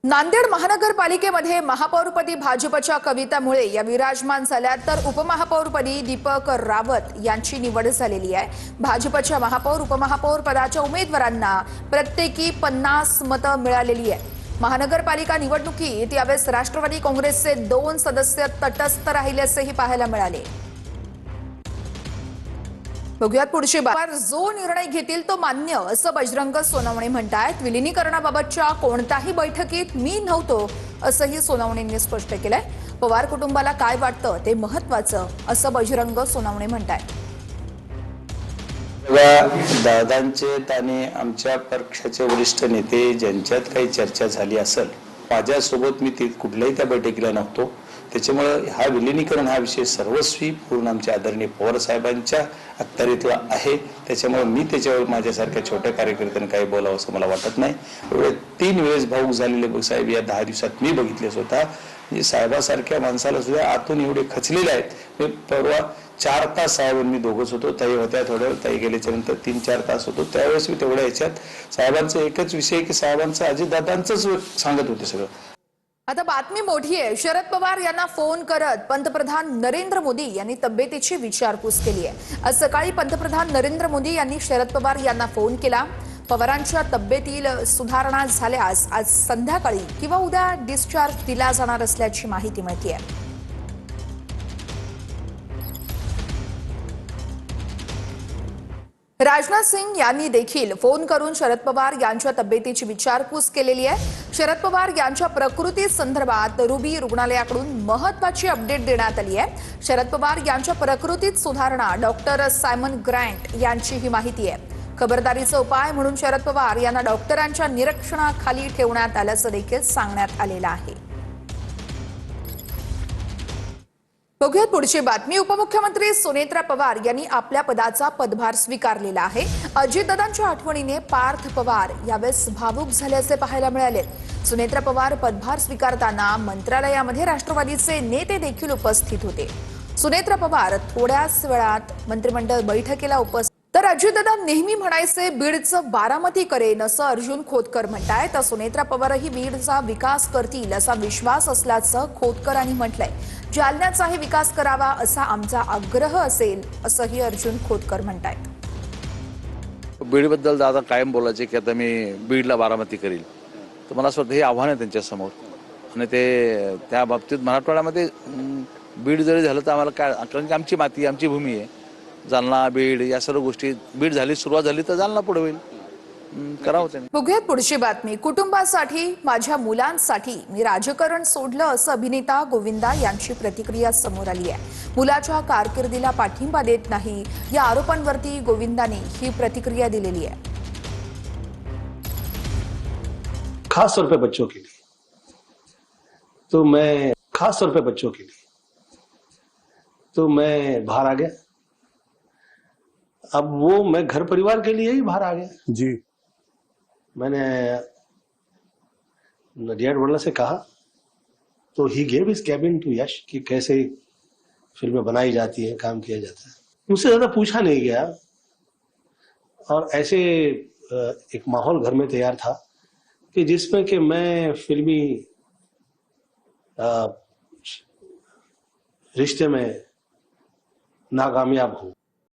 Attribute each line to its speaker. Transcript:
Speaker 1: नांदेड महानगरपालिकेमध्ये महापौरपदी भाजपच्या कविता मुळे या विराजमान झाल्या, तर उपमहापौरपदी दीपक रावत यांची निवड झालेली आहे। भाजपच्या महापौर उपमहापौर पदाच्या उमेदवारांना प्रत्येकी 50 मतं मिळालेली आहे। महानगरपालिका निवडणुकीत यावेळेस राष्ट्रवादी काँग्रेसचे 2 सदस्य तटस्थ राहिल्याचेही पाहायला मिळाले। बघूयात पुढची बाब। जो निर्णय घेतील तो मान्य असं बजरंग सोनवणे म्हणतात। विलीनीकरणाबाबतच्या कोणत्याही बैठकीत मी नव्हतो असंही सोनवणेंनी स्पष्ट केलंय। पवार कुटुंबाला काय वाटतं ते महत्त्वाचं असं बजरंग सोनवणे म्हणतात।
Speaker 2: दादांचे आणि आमच्या पक्षाचे वरिष्ठ नेते ज्यांच्यात काही चर्चा झाली असेल, माझ्यासोबत मी कुठल्याही त्या बैठकीला नव्हतो। त्याच्यामुळे हा विलीनीकरण हा विषय सर्वस्वी पूर्ण आमच्या आदरणीय पवार साहेबांच्या अखत्यारीतला आहे। त्याच्यामुळे मी त्याच्यावर माझ्यासारख्या छोट्या कार्यकर्त्यांना काही बोलावं असं मला वाटत नाही। एवढे 3 वेळेस भाऊक झालेले साहेब या 10 दिवसात मी बघितले स्वतः। म्हणजे साहेबासारख्या माणसाला सुद्धा आतून एवढे खचलेले आहेत। मी परवा 4 तास साहेब मी दोघंच होतो, ताई होत्या थोड्या वेळ, ताई गेल्याच्या नंतर 3-4 तास होतो। त्यावेळेस मी तेवढ्या याच्यात साहेबांचा एकच विषय की साहेबांचं अजितदादांचंच सांगत होते सगळं।
Speaker 1: आता बातमी मोठी आहे। शरद पवार यांना फोन करत पंतप्रधान नरेंद्र मोदी यांनी तब्येतीची विचारपूस केली आहे। आज सकाळी पंतप्रधान नरेंद्र मोदी यांनी शरद पवार यांना फोन केला। पवारांच्या तब्येतील सुधारणा झाल्यास आज संध्याकाळी किंवा उद्या डिस्चार्ज दिला जाणार असल्याची माहिती मिळते आहे। राजनाथ सिंह यांनी देखील फोन करून शरद पवार यांच्या तब्येतीची विचारपूस केलेली आहे। शरद पवार यांच्या प्रकृती संदर्भात रुबी रुग्णालयाकडून महत्त्वाची अपडेट देण्यात आली आहे। शरद पवार यांच्या प्रकृतीत सुधारणा डॉक्टर सायमन ग्रँट यांची ही माहिती आहे। खबरदारीचा उपाय म्हणून शरद पवार यांना डॉक्टरांच्या निरीक्षणाखाली ठेवण्यात आल्याचं देखील सांगण्यात आलेलं आहे। बघूयात पुढची बातमी। उपमुख्यमंत्री सुनेत्रा पवार यांनी आपल्या पदाचा पदभार स्वीकारलेला आहे। अजितदादांच्या आठवणीने पार्थ पवार यावेळेस भावुक झाल्याचे पाहायला मिळाले। सुनेत्रा पवार पदभार स्वीकारताना मंत्रालयामध्ये राष्ट्रवादीचे नेते देखील उपस्थित होते। सुनेत्रा पवार थोड्याच वेळात मंत्रिमंडळ बैठकीला उपस्थित। तर अजितदादा नेहमी म्हणायचे बीडचं बारामती करेन असं अर्जुन खोतकर म्हणतायत। तर सुनेत्रा पवारही बीडचा विकास करतील असा विश्वास असल्याचं खोतकरांनी म्हटलंय। जालन्याचाही विकास करावा असा आमचा आग्रह असेल असंही अर्जुन खोतकर म्हणतायत।
Speaker 3: बीडबद्दल दादा कायम बोलायचे की आता मी बीडला बारामती करील, तर मला असं वाटतं हे आव्हान आहे त्यांच्यासमोर। आणि ते त्या बाबतीत मराठवाड्यामध्ये बीड जरी झालं तर आम्हाला काय, कारण की आमची माती आमची भूमी आहे। जालना बीड या सर्व गोष्टी, बीड झाली सुरुवात झाली तर जालना पुढे होईल, करावं त्यांनी।
Speaker 1: बघूयात पुढची बातमी। कुटुंबासाठी माझ्या मुलांसाठी मी राजकारण सोडलं असं अभिनेता गोविंदा यांची प्रतिक्रिया समोर आली आहे। मुलाच्या कारकिर्दीला पाठिंबा देत नाही या आरोपांवरती गोविंदाने ही प्रतिक्रिया दिलेली आहे।
Speaker 4: खास तौर पे बच्चों के लिए तो मैं खास तौर पे बच्चों के लिए तो मैं बाहर आ गया। अब वो मैं घर परिवार के लिए ही बाहर आ गया जी। मैंने नडियाड वर्ला से कहा तो he gave his cabin to Yash कि कैसे फिल्में बनाई जाती है, काम किया जाता है। मुझसे ज्यादा पूछा नहीं गया और ऐसे एक माहौल घर में तैयार था कि जिसमें कि मैं फिल्मी रिश्ते में नाकामयाब हूं।